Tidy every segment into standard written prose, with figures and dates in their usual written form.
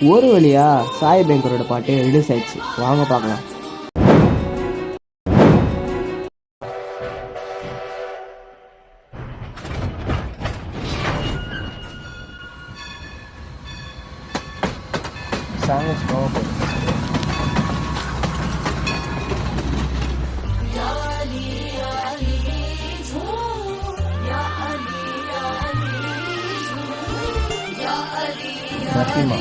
ஒரு வழியா சாய் பேங்கரோட பாட்டு ரிலீஸ் ஆயிடுச்சு. வாங்க பார்க்கலாம். சாங் ஸ்லோவாக ரத்திமா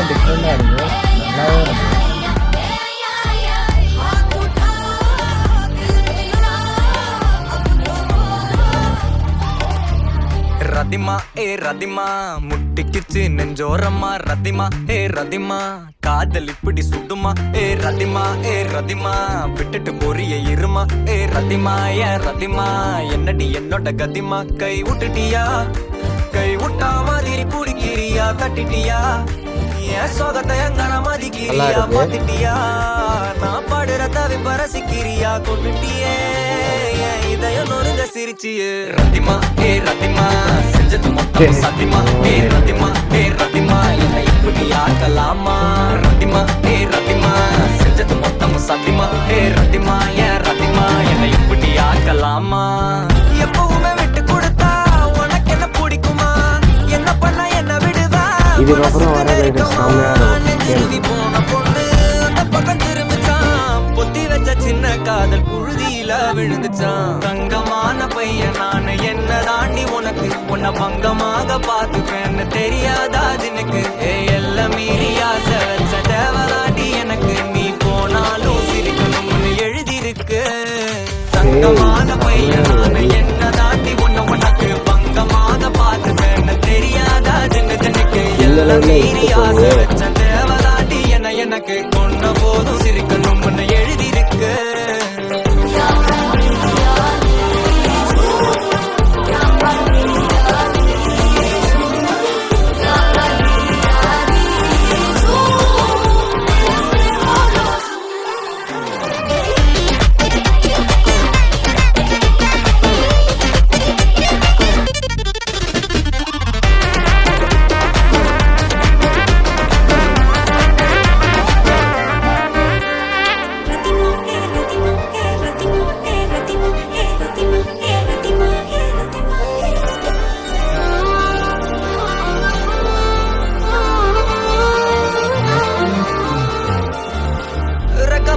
டிஃப்ரெண்டாக இருக்குது, நல்லாவே இருக்குது. ரதிமா ரதிமா முட்டிக்கிச்சு நெஞ்சோரமா ரதிமா ரதிமா காதல் இப்படி சுடுமா ரதிமா ரதிமா விட்டுட்டு போறிய இருமா ரதிமா ரதிமா என்னடி என்னோட கதிமா கை விட்டுட்டியா கை விட்டா மாதிரி பிடிக்கிறியா தட்டிட்டியா என் சோகத்தை எங்கன மதிக்கிறியா மாத்திட்டியா நான் பாடுற தவி பரசிக்கிறியா கொண்டுட்டியே இதயம் நொறுங்க சிரிச்சியே ரதிமா ரதிமா செஞ்சது மொத்தம் சத்தியமா ரதிமா ரதிமா என்னை இப்படி ஆக்கலாமா ரதிமா ரதிமா செஞ்சது மொத்தம் சத்தியமா ரதிமா ரதிமா என்னை இப்படி ஆக்கலாமா எப்பவுமே விட்டு கொடுத்தா உனக்கு என்ன பிடிக்குமா என்ன பண்ண என்ன விடுவா இதுக்கப்புறம் போன பொண்ணு அந்த பக்கம் திரும்பிச்சான் பொத்தி வச்ச சின்ன காதல் புழுதியில விழுந்துச்சான் தங்கமான பையன் நானு என்ன தாண்டி உனக்கு உன்னை பங்கமாக பார்த்துப்பேன்னு தெரியாதா எனக்கு எல்லாம் மீறி ஆசை வச்ச தேவதாண்டி எனக்கு நீ போனாலும் சிரிக்கணும்னு எழுதிருக்கு தங்கமான பையன் நானு என்ன தாண்டி உனக்கு பங்கமாக பார்த்துப்பேன்னு தெரியாதா எனக்கு எல்லாம் மீறி ஆசை வச்ச தேவதாண்டி எனக்கு கொண்ட போதும் சிரிக்கணும்னு எழுதிருக்கு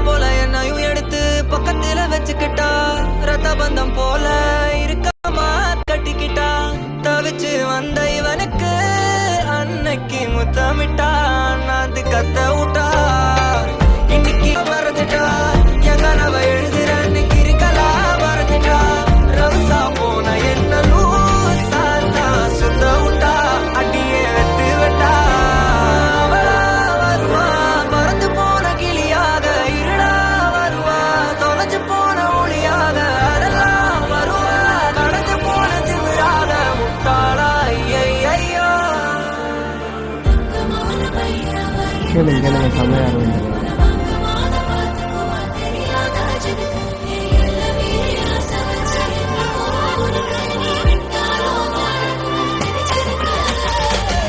போல என்னையும் எடுத்து பக்கத்துல வச்சுக்கிட்டா ரத்த பந்தம் போல இருக்காமா கட்டிக்கிட்டா தவிச்சு வந்த இவனுக்கு அன்னைக்கு முத்தமிட்டா நாத்து கத்த விட்டா இன்னைக்கு மறந்துட்டா என் கனவை எழுதுற அன்னைக்கு இருக்கலா மறந்துட்டா ரவுசா போன என்ன லூசாத்தா சுத்த விட்டா அடியே வெத்து விட்டா கேளுங்க செம்மையா இருந்தது.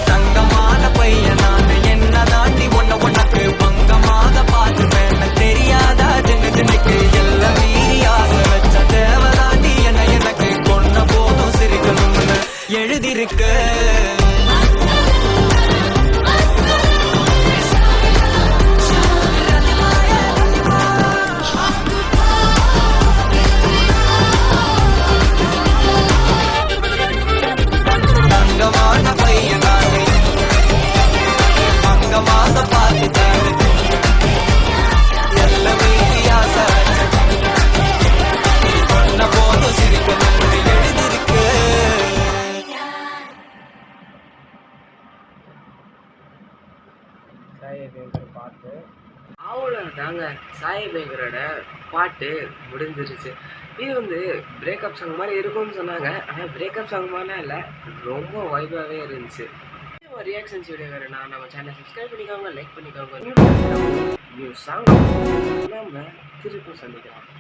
தங்கமான பையன் நான் என்ன தாண்டி உனக்கு பங்கமாக பார்த்துப்பேன் தெரியாதா எனக்கு எல்லாம் மீறி ஆசை வச்ச தேவதாண்டி எனக்கு கொண்ட போதும் சிரிக்கணும்னு எழுதிருக்கு சாய் பேங்கர் பாட்டு அவ்வளோதாங்க. சாய் பேங்கரோட பாட்டு முடிஞ்சிருச்சு. இது பிரேக்கப் சாங் மாதிரி இருக்கும்னு சொன்னாங்க. ஆனால் பிரேக்கப் சாங் மாதிரிலாம் இல்லை, ரொம்ப வைபாகவே இருந்துச்சு. ரியாக்ஷன்ஸ் வீடியோ வேறுனா நம்ம சேனலை சப்ஸ்கிரைப் பண்ணிக்கோங்க, லைக் பண்ணிக்கோங்க. நியூ சாங் நம்ம திருப்பி சந்திக்கலாம்.